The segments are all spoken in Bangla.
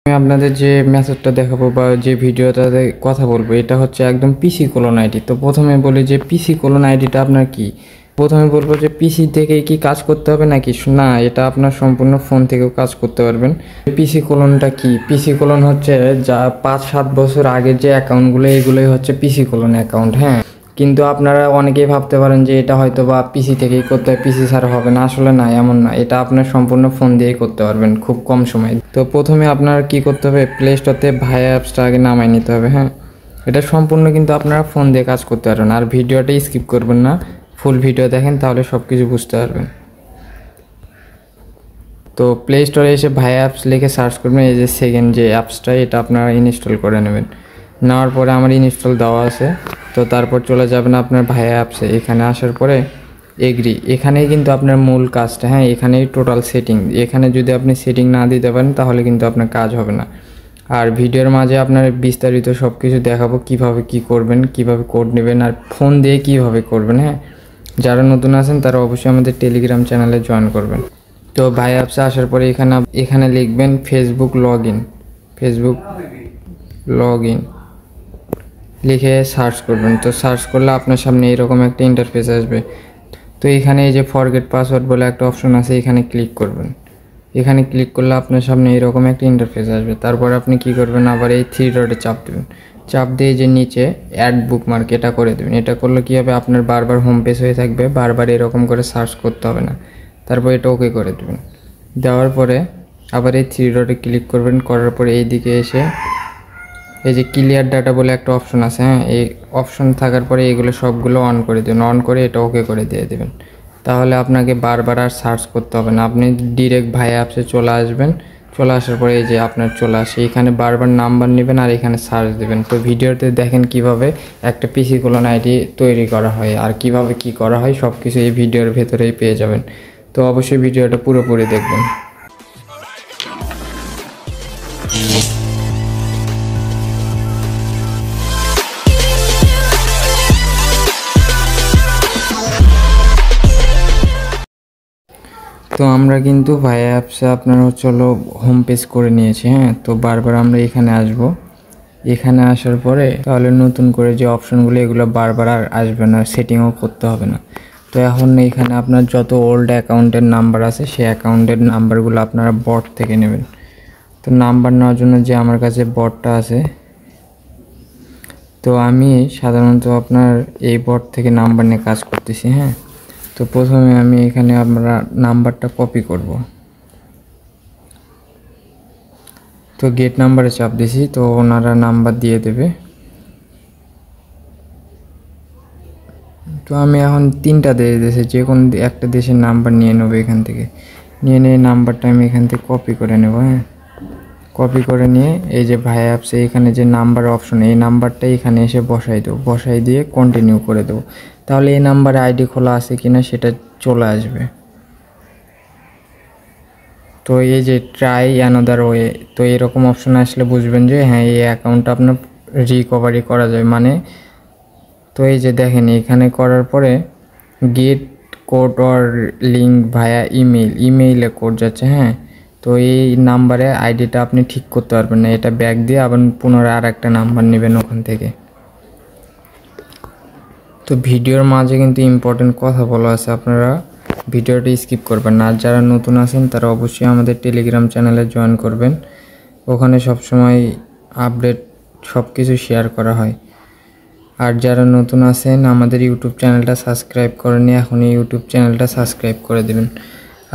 আমি আপনাদের যে মেথডটা দেখাবো বা যে ভিডিওটাতে কথা বলবো এটা হচ্ছে একদম পিসি কোলন আইডি। তো প্রথমে বলি যে পিসি কোলন আইডিটা আপনার কি। প্রথমে বলবো যে পিসি থেকে কি কাজ করতে হবে নাকি না, এটা আপনার সম্পূর্ণ ফোন থেকেও কাজ করতে পারবেন। পিসি কোলনটা কি? পিসি কোলন হচ্ছে যা 5-7 বছর আগের যে অ্যাকাউন্টগুলো এগুলোই হচ্ছে পিসি কোলন অ্যাকাউন্ট। হ্যাঁ, কিন্তু আপনারা অনেকেই ভাবতে পারেন যে এটা হয়তো বা পিসি থেকেই করতে হয়, পিসি ছাড়া হবে না। আসলে না, এমন না। এটা আপনার সম্পূর্ণ ফোন দিয়েই করতে পারবেন খুব কম সময়। তো প্রথমে আপনার কি করতে হবে, প্লে স্টোরতে ভায়া অ্যাপসটা আগে নামাই নিতে হবে। হ্যাঁ, এটা সম্পূর্ণ কিন্তু আপনারা ফোন দিয়ে কাজ করতে পারবেন। আর ভিডিওটা স্কিপ করবেন না, ফুল ভিডিও দেখেন, তাহলে সব কিছু বুঝতে পারবেন। তো প্লে স্টোরে এসে ভায়া অ্যাপস লিখে সার্চ করবেন। এই যে সেকেন্ড যে অ্যাপসটা, এটা আপনারা ইনস্টল করে নেবেন। নেওয়ার পরে আমার ইনস্টল দেওয়া আছে। তো তারপর চলে যাবেন আপনার ভায়া অ্যাপসে। এখানে আসার পরে এগ্রি, এখানেই কিন্তু আপনার মূল কাজটা। হ্যাঁ, এখানেই টোটাল সেটিং। এখানে যদি আপনি সেটিং না দিতে পারেন তাহলে কিন্তু আপনার কাজ হবে না। আর ভিডিওর মাঝে আপনার বিস্তারিত সব কিছু দেখাবো, কিভাবে কি করবেন, কিভাবে কোড নেবেন, আর ফোন দিয়ে কিভাবে করবেন। হ্যাঁ, যারা নতুন আছেন তারা অবশ্যই আমাদের টেলিগ্রাম চ্যানেলে জয়েন করবেন। তো ভাই অ্যাপসে আসার পরে এখানে লিখবেন ফেসবুক লগ ইন লিখে সার্চ করবেন। তো সার্চ করলে আপনার সামনে এরকম একটা ইন্টারফেস আসবে। তো এখানে এই যে ফরগেট পাসওয়ার্ড বলে একটা অপশন আছে, এখানে ক্লিক করবেন। এখানে ক্লিক করলে আপনার সামনে এরকম একটা ইন্টারফেস আসবে। তারপর আপনি কি করবেন, আবার এই 3 ডটে চাপ দেবেন। চাপ দিয়ে যে নিচে অ্যাড বুকমার্ক এটা করে দেবেন। এটা করলে কী হবে, আপনার বারবার হোম পেজ হয়ে থাকবে, বারবার এরকম করে সার্চ করতে হবে না। তারপর এটা ওকে করে দেবেন। দেওয়ার পরে আবার এই 3 ডটে ক্লিক করবেন। করার পরে এই দিকে এসে এই যে ক্লিয়ার ডাটা বলে একটা অপশন আছে। হ্যাঁ, এই অপশন থাকার পরে এগুলো সবগুলো অন করে দেবেন। অন করে এটা ওকে করে দিয়ে দেবেন। তাহলে আপনাকে বারবার আর সার্চ করতে হবে না, আপনি ডিরেক্ট ভাই অ্যাপসে চলে আসবেন। চলে আসার পরে এই যে আপনার চলে আসে, এখানে বারবার নাম্বার নেবেন আর এখানে সার্চ দেবেন। তো ভিডিওতে দেখেন কিভাবে একটা পিসি কোলন আইডি তৈরি করা হয় আর কিভাবে কি করা হয়, সব কিছু এই ভিডিওর ভেতরেই পেয়ে যাবেন। তো অবশ্যই ভিডিওটা পুরোপুরি দেখবেন। তো আমরা কিন্তু ভায়া অ্যাপসে আপনার হলো হোম পেজ করে নিয়েছি। হ্যাঁ, তো বারবার আমরা এখানে আসব। এখানে আসার পরে তাহলে নতুন করে যে অপশনগুলো এগুলো বারবার আর আসবে না, সেটিংও করতে হবে না। তো এখন এখানে আপনার যত ওল্ড অ্যাকাউন্টের নাম্বার আছে সেই অ্যাকাউন্টের নাম্বারগুলো আপনারা বট থেকে নেবেন। তো নাম্বার নেওয়ার জন্য যে আমার কাছে বটটা আছে, তো আমি সাধারণত আপনার এই বট থেকে নাম্বার নিয়ে কাজ করতেছি। হ্যাঁ, তো প্রথমে আমি এখানে আমরা নাম্বারটা কপি করব। তো গেট নাম্বারে চাপ দিছি, তো ওনারা নাম্বার দিয়ে দেবে। তো আমি এখন 3টা দেশে যে কোনো একটা দেশের নাম্বার নিয়ে নেবো। এখান থেকে নিয়ে নাম্বারটা আমি এখান থেকে কপি করে নেব। হ্যাঁ, কপি করে নিয়ে এই যে ভাই অ্যাপসে এখানে যে নাম্বার অপশন, এই নাম্বারটা এখানে এসে বসাই দেবো। বসাই দিয়ে কন্টিনিউ করে দেবো। তাহলে এই নাম্বারে আইডি খোলা আছে কিনা সেটা চলে আসবে। তো এই যে ট্রাই অ্যানাদার ওয়ে, তো এরকম অপশন আসলে বুঝবেন যে হ্যাঁ, এই অ্যাকাউন্টটা আপনার রিকভারি করা যায়। মানে তো এই যে দেখেন এখানে করার পরে get code or link via ইমেইলে কোড যাচ্ছে। হ্যাঁ, তো এই নাম্বারে আইডিটা আপনি ঠিক করতে পারবেন না, এটা ব্যাক দিয়ে আবার পুনরায় আর একটা নাম্বার নেবেন ওখান থেকে। তো ভিডিওর মাঝে কিন্তু ইম্পর্টেন্ট কথা বলা আছে, আপনারা ভিডিওটি স্কিপ করবেন না। আর যারা নতুন আছেন তারা অবশ্যই আমাদের টেলিগ্রাম চ্যানেলে জয়েন করবেন। ওখানে সবসময় আপডেট সব কিছু শেয়ার করা হয়। আর যারা নতুন আছেন আমাদের ইউটিউব চ্যানেলটা সাবস্ক্রাইব করেননি, এখন এই ইউটিউব চ্যানেলটা সাবস্ক্রাইব করে দেবেন।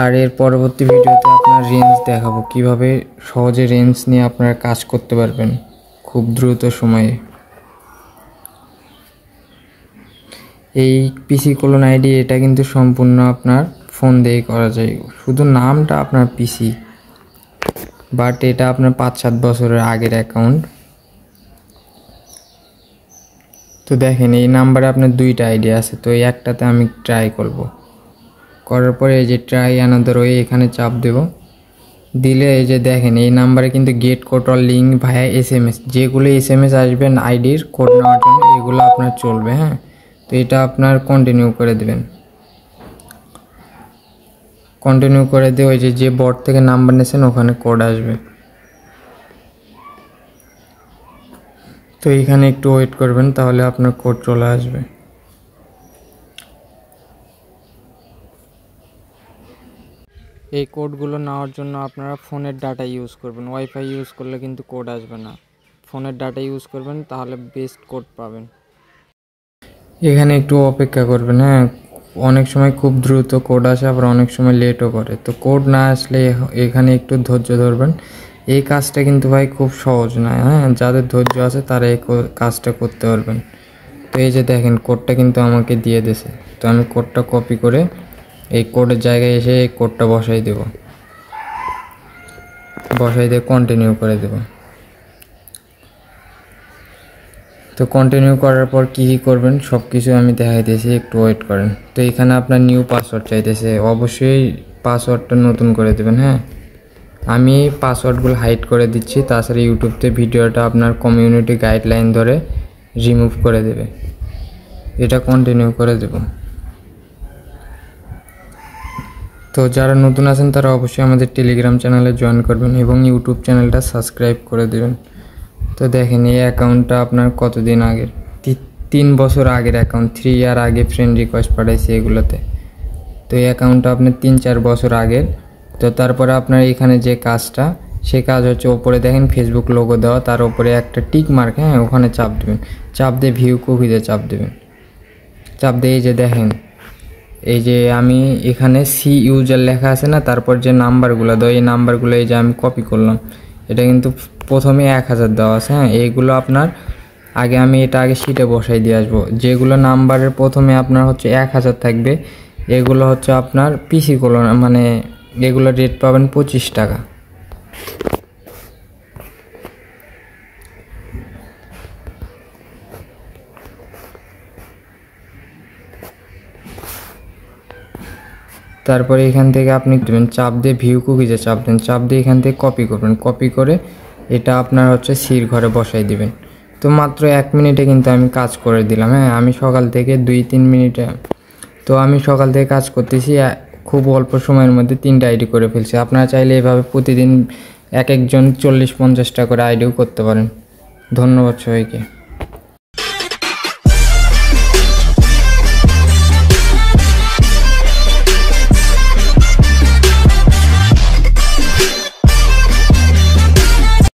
আর এর পরবর্তী ভিডিওতে আপনার রেঞ্জ দেখাবো, কিভাবে সহজে রেঞ্জ নিয়ে আপনারা কাজ করতে পারবেন খুব দ্রুত সময়ে। এই পিসি কোলন আইডি এটা কিন্তু সম্পূর্ণ আপনার ফোন দিয়েই করা যায়, শুধু নামটা আপনার পিসি, বাট এটা আপনার 5-7 বছরের আগের অ্যাকাউন্ট। তো দেখেন এই নাম্বারে আপনার 2টা আইডি আছে, তো এই একটাতে আমি ট্রাই করব। করার পরে এই যে ট্রাই অ্যানাদার ওয়ে এখানে চাপ দেব। দিলে এই যে দেখেন এই নাম্বারে কিন্তু gate code or link via SMS, যেগুলো SMS আসবেন আইডির কোড নেওয়ার জন্য এগুলো আপনার চলবে। হ্যাঁ, তো এটা আপনার কন্টিনিউ করে দেবেন। কন্টিনিউ করে দিয়ে ওই যে বট থেকে নাম্বার নিয়েছেন ওখানে কোড আসবে। তো এখানে একটু ওয়েট করবেন, তাহলে আপনার কোড চলে আসবে। এই কোডগুলো নেওয়ার জন্য আপনারা ফোনের ডাটা ইউজ করবেন, ওয়াইফাই ইউজ করলে কিন্তু কোড আসবে না। ফোনের ডাটা ইউজ করবেন, তাহলে বেস্ট কোড পাবেন। এখানে একটু অপেক্ষা করবেন, হ্যাঁ। অনেক সময় খুব দ্রুত কোড আসে, আবার অনেক সময় লেটও করে। তো কোড না আসলে এখানে একটু ধৈর্য ধরবেন। এই কাজটা কিন্তু ভাই খুব সহজ নয়, হ্যাঁ। যাদের ধৈর্য আছে তারা এই কাজটা করতে পারবেন। তো এই যে দেখেন, কোডটা কিন্তু আমাকে দিয়ে দিয়েছে। তো আমি কোডটা কপি করে এই কোডের জায়গায় এসে এই কোডটা বসাই দেব, বসাই দিয়ে কন্টিনিউ করে দেব। তো কন্টিনিউ করার পর কী কী করবেন সব কিছু আমি দেখাই দিয়েছি, একটু ওয়েট করেন। তো এখানে আপনার নিউ পাসওয়ার্ড চাইতেছে, অবশ্যই পাসওয়ার্ডটা নতুন করে দেবেন, হ্যাঁ। আমি পাসওয়ার্ডগুলো হাইড করে দিচ্ছি, তাছাড়া ইউটিউবতে ভিডিওটা আপনার কমিউনিটি গাইডলাইন ধরে রিমুভ করে দেবে। এটা কন্টিনিউ করে দেব। তো যারা নতুন আছেন তারা অবশ্যই আমাদের টেলিগ্রাম চ্যানেলে জয়েন করবেন এবং ইউটিউব চ্যানেলটা সাবস্ক্রাইব করে দেবেন। তো দেখেন, এই অ্যাকাউন্টটা আপনার কতদিন আগের, 3 বছর আগের অ্যাকাউন্ট, 3 ইয়ার আগে ফ্রেন্ড রিকোয়েস্ট পাঠাইছি এগুলোতে। তো এই অ্যাকাউন্টটা আপনার 3-4 বছর আগের। তো তারপরে আপনার এখানে যে কাজটা, সেই কাজ হচ্ছে ওপরে দেখেন ফেসবুক লোগো দেওয়া, তার উপরে একটা টিক মার্ক, হ্যাঁ, ওখানে চাপ দেবেন। চাপ দিয়ে ভিউ কুকিতে চাপ দেবেন। চাপ দিয়ে এই যে দেখেন, এই যে আমি এখানে সি ইউজার লেখা আছে না, তারপর যে নাম্বারগুলো দেওয়া, এই নাম্বারগুলো এই যে আমি কপি করলাম। এটা কিন্তু প্রথমে 1000 দেওয়া আছে, হ্যাঁ। এইগুলো আপনার আমি এটা আগে শিটে বসাই দিয়ে আসবো। যেগুলো নাম্বারের প্রথমে আপনার হচ্ছে 1000 থাকবে, এগুলো হচ্ছে আপনার পিসি কলম, মানে এগুলো রেট পাবেন 25 টাকা। তারপরে এখান থেকে আপনি দেবেন, চাপ দিয়ে ভিউ কুকিজে চাপ দেন, চাপ দিয়ে এখান থেকে কপি করবেন। কপি করে এটা আপনার হচ্ছে সির ঘরে বসাই দিবেন। তো মাত্র 1 মিনিটে কিন্তু আমি কাজ করে দিলাম, হ্যাঁ। আমি সকাল থেকে 2-3 মিনিটে, তো আমি সকাল থেকে কাজ করতেছি, খুব অল্প সময়ের মধ্যে 3টা আইডি করে ফেলছি। আপনারা চাইলে এভাবে প্রতিদিন একজন 40-50টা করে আইডিও করতে পারেন। ধন্যবাদ সবাইকে।